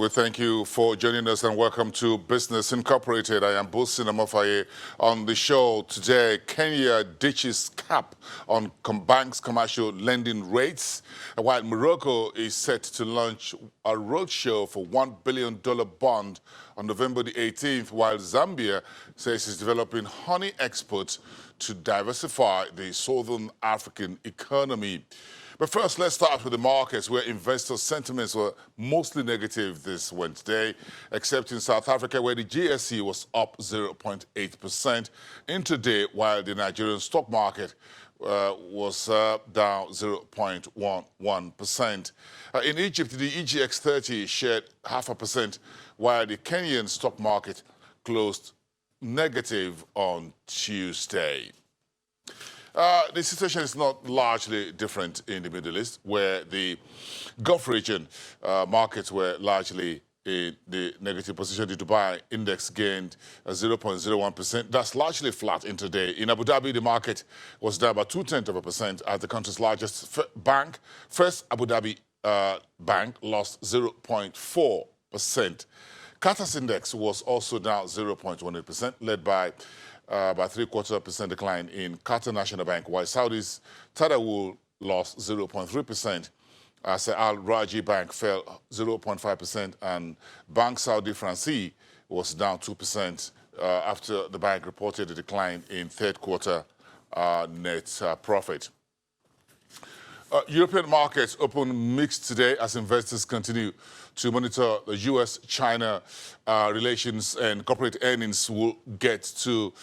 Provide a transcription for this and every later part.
We thank you for joining us and welcome to Business Incorporated. I am Bosin Amofaye. On the show today, Kenya ditches cap on banks' commercial lending rates, while Morocco is set to launch a roadshow for $1 billion bond on November the 18th, while Zambia says it's developing honey exports to diversify the Southern African economy. But first, let's start with the markets, where investor sentiments were mostly negative this Wednesday, except in South Africa, where the GSE was up 0.8% intraday, while the Nigerian stock market was down 0.11%. In Egypt, the EGX 30 shed 0.5%, while the Kenyan stock market closed negative on Tuesday. The situation is not largely different in the Middle East, where the Gulf region markets were largely in the negative position. The Dubai index gained 0.01%. That's largely flat intraday. In Abu Dhabi, the market was down by 0.2% as the country's largest bank, First Abu Dhabi Bank, lost 0.4%. Qatar's index was also down 0.18%, led by 0.75% decline in Qatar National Bank, while Saudi's Tadawul lost 0.3%. As Al Raji Bank fell 0.5%, and Bank Saudi Fransi was down 2% after the bank reported a decline in third quarter net profit. European markets open mixed today as investors continue to monitor the U.S.-China relations, and corporate earnings. Will get to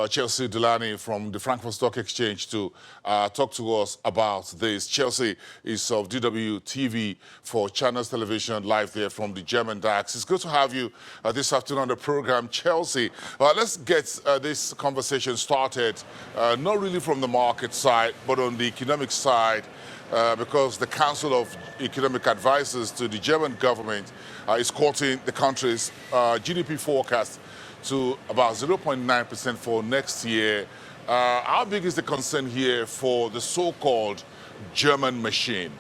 Chelsea Delany from the Frankfurt Stock Exchange to talk to us about this. Chelsea is of DW-TV for Channels Television, live there from the German DAX. It's good to have you this afternoon on the program, Chelsea. Let's get this conversation started, not really from the market side, but on the economic side, because the Council of Economic Advisors to the German government is quoting the country's GDP forecast to about 0.9% for next year. How big is the concern here for the so-called German machine?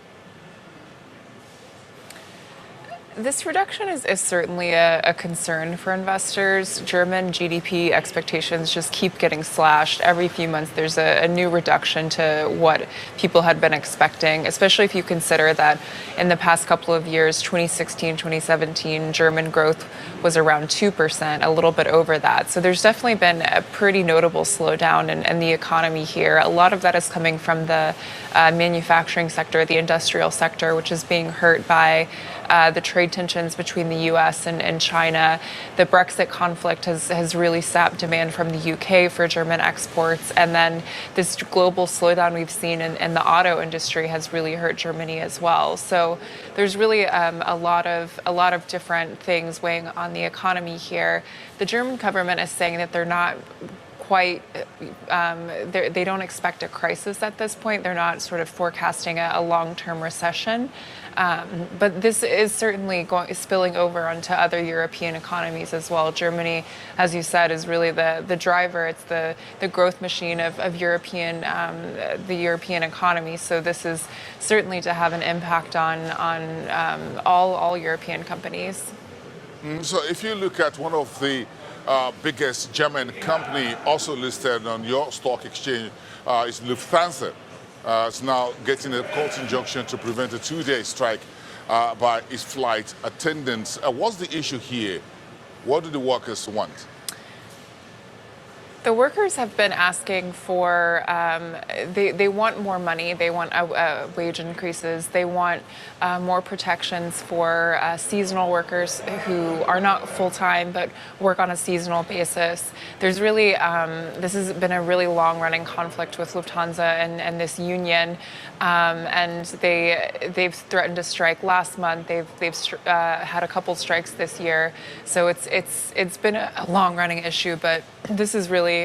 This reduction is certainly a concern for investors. German GDP expectations just keep getting slashed. Every few months there's a new reduction to what people had been expecting, especially if you consider that in the past couple of years, 2016, 2017, German growth was around 2%, a little bit over that. So there's definitely been a pretty notable slowdown in the economy here. A lot of that is coming from the manufacturing sector, the industrial sector, which is being hurt by the trade tensions between the U.S. and China. The Brexit conflict has really sapped demand from the U.K. for German exports, and then this global slowdown we've seen in the auto industry has really hurt Germany as well. So there's really a lot of different things weighing on the economy here. The German government is saying that they're not quite, they don't expect a crisis at this point. They're not sort of forecasting a long-term recession. But this is certainly spilling over onto other European economies as well. Germany, as you said, is really the driver. It's the growth machine of the European economy. So this is certainly to have an impact on all European companies. So if you look at one of the biggest German company also listed on your stock exchange is Lufthansa. It's now getting a court injunction to prevent a 2-day strike by its flight attendants. What's the issue here? What do the workers want? The workers have been asking for, they want more money, they want wage increases, they want more protections for seasonal workers who are not full-time but work on a seasonal basis. There's really, this has been a really long-running conflict with Lufthansa and this union, and they've threatened to strike last month. They've had a couple strikes this year, so it's been a long-running issue, but this is really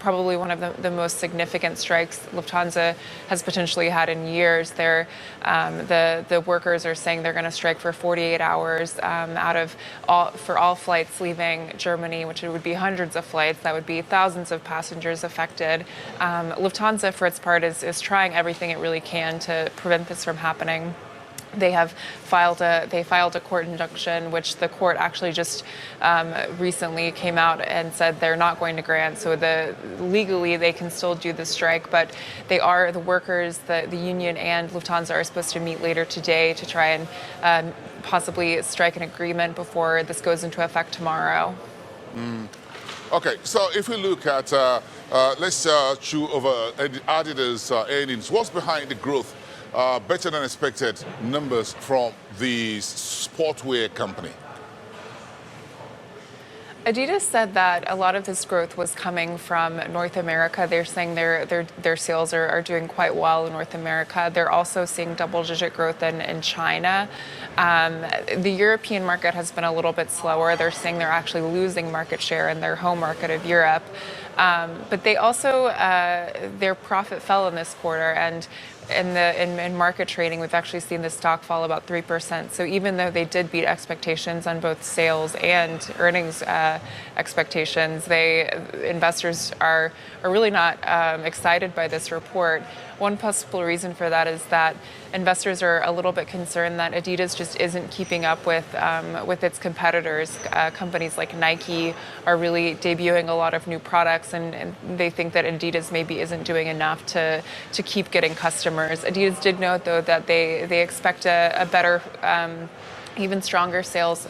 probably one of the most significant strikes Lufthansa has potentially had in years. The workers are saying they're going to strike for 48 hours for all flights leaving Germany, which would be hundreds of flights. That would be thousands of passengers affected. Lufthansa, for its part, is trying everything it really can to prevent this from happening. They filed a court injunction, which the court actually just recently came out and said they're not going to grant. So legally they can still do the strike, but the workers, the union and Lufthansa are supposed to meet later today to try and possibly strike an agreement before this goes into effect tomorrow. Okay, so if we look at, let's chew over Adidas earnings. What's behind the growth? Better than expected numbers from the sportwear company. Adidas said that a lot of this growth was coming from North America. They're saying their sales are doing quite well in North America. They're also seeing double-digit growth in China. The European market has been a little bit slower. They're saying they're actually losing market share in their home market of Europe. But they also, their profit fell in this quarter, and in market trading, we've actually seen the stock fall about 3%. So even though they did beat expectations on both sales and earnings expectations, investors are really not excited by this report. One possible reason for that is that investors are a little bit concerned that Adidas just isn't keeping up with its competitors. Companies like Nike are really debuting a lot of new products, and they think that Adidas maybe isn't doing enough to keep getting customers. Adidas did note, though, that they expect a better, even stronger sales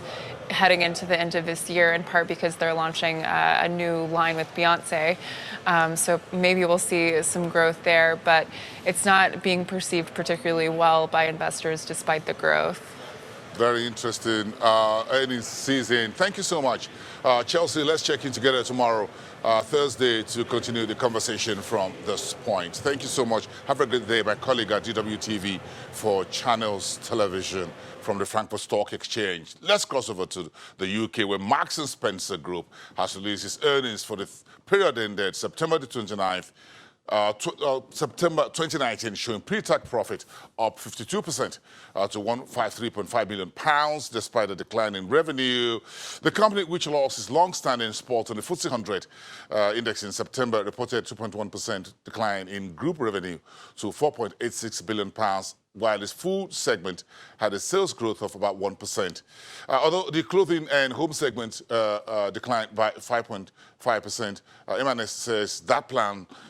heading into the end of this year, in part because they're launching a new line with Beyonce. So maybe we'll see some growth there, but it's not being perceived particularly well by investors despite the growth. Very interesting earnings season. Thank you so much. Chelsea, let's check in together tomorrow, Thursday, to continue the conversation from this point. Thank you so much. Have a good day. My colleague at DWTV for Channels Television from the Frankfurt Stock Exchange. Let's cross over to the UK, where Marks & Spencer Group has released its earnings for the period ended September the 29th, September 2019, showing pre-tax profit up 52% to £153.5 billion, despite a decline in revenue. The company, which lost its long-standing spot on the FTSE 100 index in September, reported 2.1% decline in group revenue to £4.86 billion, while its food segment had a sales growth of about 1%. Although the clothing and home segment declined by 5.5%, M&S says that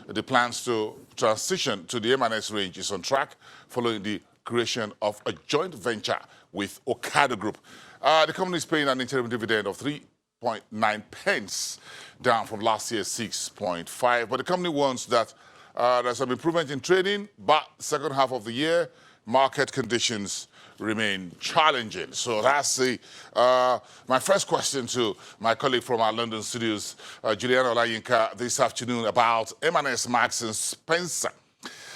the plans to transition to the M&S range is on track following the creation of a joint venture with Ocado Group. The company is paying an interim dividend of 3.9 pence, down from last year's 6.5. But the company warns that there's some improvement in trading, but second half of the year, market conditions remain challenging. So that's my first question to my colleague from our London studios, Juliana Olayinka, this afternoon about M&S Marks & Spencer.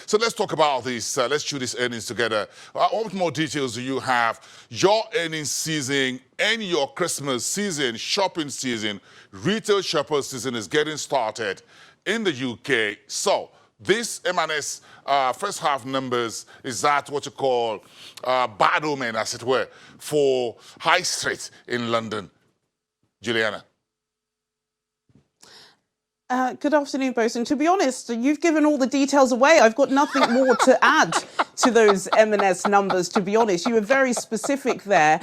So let's talk about this. Let's chew these earnings together. What more details do you have? Your earnings season and your Christmas season, shopping season, retail shopper season is getting started in the UK. So this M&S first half numbers, is that what you call bad omen, as it were, for High Street in London? Juliana. Good afternoon, Bosun. To be honest, you've given all the details away. I've got nothing more to add to those M&S numbers, to be honest. You were very specific there.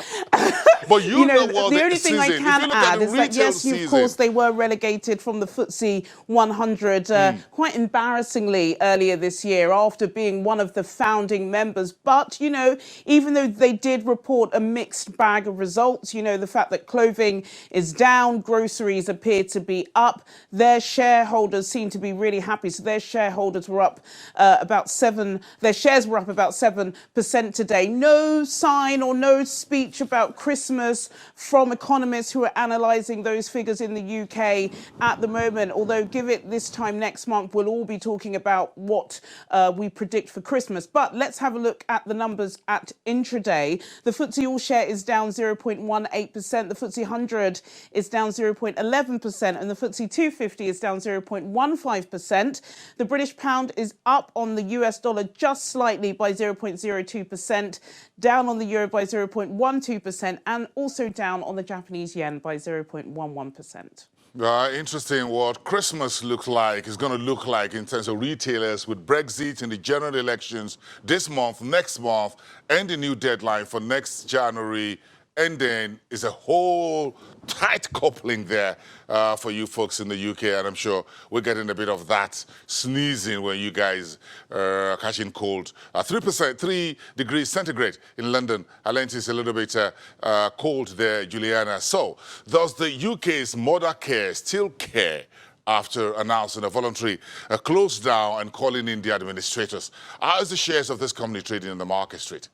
But you know what the only thing I can add is that, yes, of course, they were relegated from the FTSE 100 quite embarrassingly earlier this year after being one of the founding members. But, you know, even though they did report a mixed bag of results, you know, the fact that clothing is down, groceries appear to be up, their shareholders seem to be really happy. So their shareholders were up their shares were up about 7% today. No sign or no speech about Christmas from economists who are analysing those figures in the UK at the moment. Although, give it this time next month, we'll all be talking about what we predict for Christmas. But let's have a look at the numbers at intraday. The FTSE All Share is down 0.18%. The FTSE 100 is down 0.11%. And the FTSE 250 is down 0.15%. The British pound is up on the US dollar just slightly by 0.02%, down on the euro by 0.12%, and also down on the Japanese yen by 0.11%. Interesting what Christmas looks like, is going to look like in terms of retailers with Brexit and the general elections this month, next month, and the new deadline for next January. And then is a whole tight coupling there for you folks in the UK. And I'm sure we're getting a bit of that sneezing when you guys are catching cold. 3 degrees centigrade in London. Atlantis is a little bit cold there, Juliana. So does the UK's Mother Care still care after announcing a voluntary close down and calling in the administrators? How is the shares of this company trading in the market street?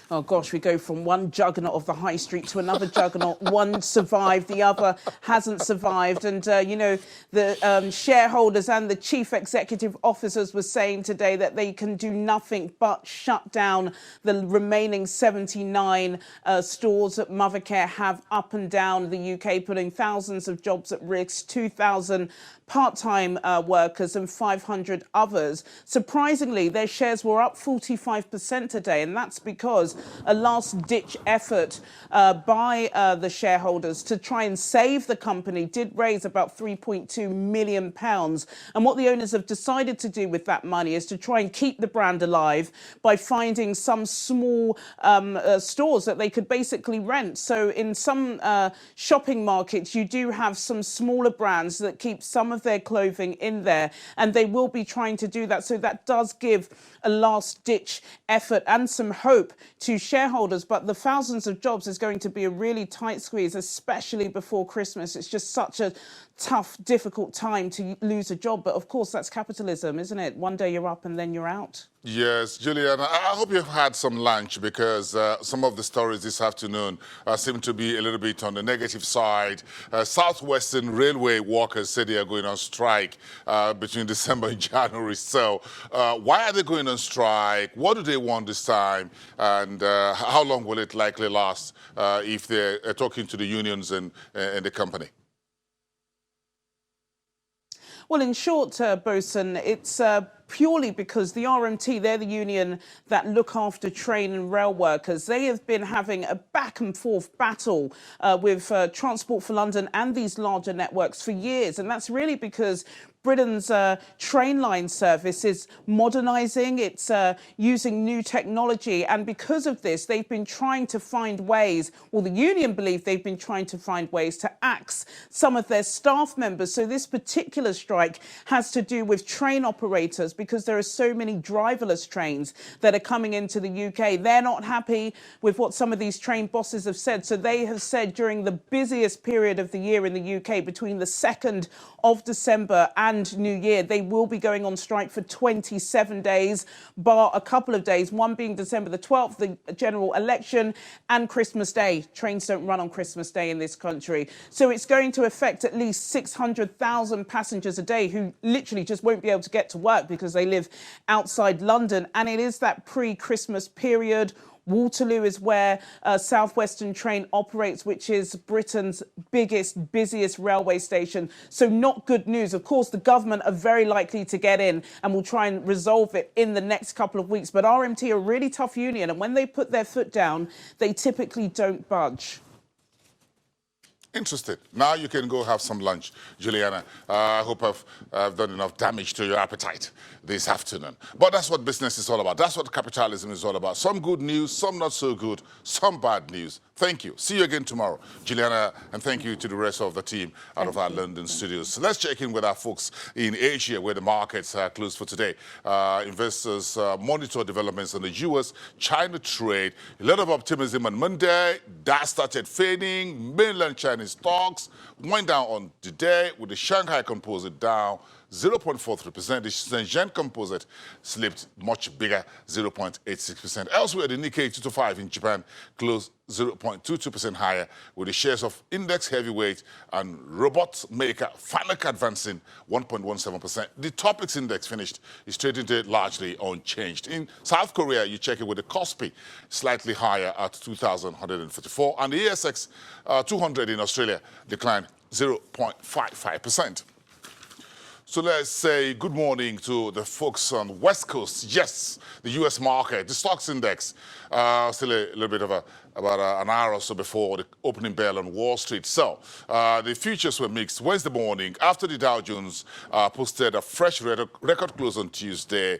Oh, gosh, we go from one juggernaut of the high street to another juggernaut. One survived, the other hasn't survived. And, you know, the shareholders and the chief executive officers were saying today that they can do nothing but shut down the remaining 79 stores that Mothercare have up and down the UK, putting thousands of jobs at risk, 2,000 part-time workers and 500 others. Surprisingly, their shares were up 45% today, and that's because a last-ditch effort by the shareholders to try and save the company did raise about £3.2 million. And what the owners have decided to do with that money is to try and keep the brand alive by finding some small stores that they could basically rent. So in some shopping markets, you do have some smaller brands that keep some of their clothing in there, and they will be trying to do that. So that does give a last-ditch effort and some hope to shareholders. But the thousands of jobs is going to be a really tight squeeze, especially before Christmas. It's just such a tough, difficult time to lose a job. But of course, that's capitalism, isn't it? One day you're up and then you're out. Yes, Juliana, I hope you've had some lunch, because some of the stories this afternoon seem to be a little bit on the negative side. Southwestern Railway workers say they are going on strike between December and January. So why are they going on strike? What do they want this time? And how long will it likely last if they're talking to the unions and the company? Well, in short, Bosun, it's purely because the RMT, they're the union that look after train and rail workers. They have been having a back and forth battle with Transport for London and these larger networks for years. And that's really because Britain's train line service is modernising, it's using new technology, and because of this, they've been trying to find ways, well, the union believe they've been trying to find ways to axe some of their staff members. So this particular strike has to do with train operators, because there are so many driverless trains that are coming into the UK. They're not happy with what some of these train bosses have said. So they have said during the busiest period of the year in the UK, between the 2nd of December and New Year, they will be going on strike for 27 days, bar a couple of days, one being December the 12th, the general election, and Christmas Day. Trains don't run on Christmas Day in this country. So it's going to affect at least 600,000 passengers a day who literally just won't be able to get to work because they live outside London. And it is that pre-Christmas period. Waterloo is where Southwestern Train operates, which is Britain's biggest, busiest railway station. So not good news. Of course, the government are very likely to get in and will try and resolve it in the next couple of weeks. But RMT are a really tough union, and when they put their foot down, they typically don't budge. Interested. Now you can go have some lunch, Juliana. I hope I've done enough damage to your appetite this afternoon. But that's what business is all about. That's what capitalism is all about. Some good news, some not so good, some bad news. Thank you. See you again tomorrow, Juliana, and thank you to the rest of the team out of our London studios. So let's check in with our folks in Asia, where the markets are closed for today. Investors monitor developments in the US-China trade. A lot of optimism on Monday. That started fading. Mainland Chinese stocks went down on the day, with the Shanghai Composite down 0.43%. The Shenzhen Composite slipped much bigger, 0.86%. Elsewhere, the Nikkei 225 in Japan closed 0.22% higher, with the shares of index heavyweight and robot maker Fanuc advancing 1.17%. The Topix index finished its trading day largely unchanged. In South Korea, you check it with the Kospi slightly higher at 2,154, and the ASX 200 in Australia declined 0.55%. So let's say good morning to the folks on the West Coast. Yes, the U.S. market, the stocks index, still a little bit of about an hour or so before the opening bell on Wall Street. So the futures were mixed Wednesday morning after the Dow Jones posted a fresh record close on Tuesday.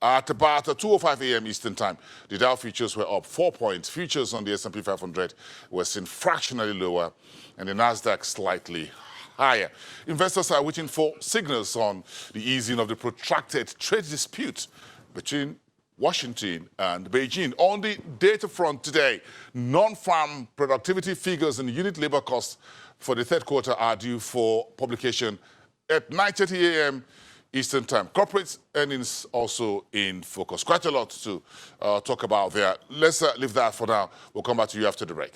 At about 2:05 a.m. Eastern Time, the Dow futures were up 4 points. Futures on the S&P 500 were seen fractionally lower, and the Nasdaq slightly higher. Investors are waiting for signals on the easing of the protracted trade dispute between Washington and Beijing. On the data front today, non-farm productivity figures and unit labor costs for the third quarter are due for publication at 9:30 a.m. Eastern Time. Corporate earnings also in focus. Quite a lot to talk about there. Let's leave that for now. We'll come back to you after the break.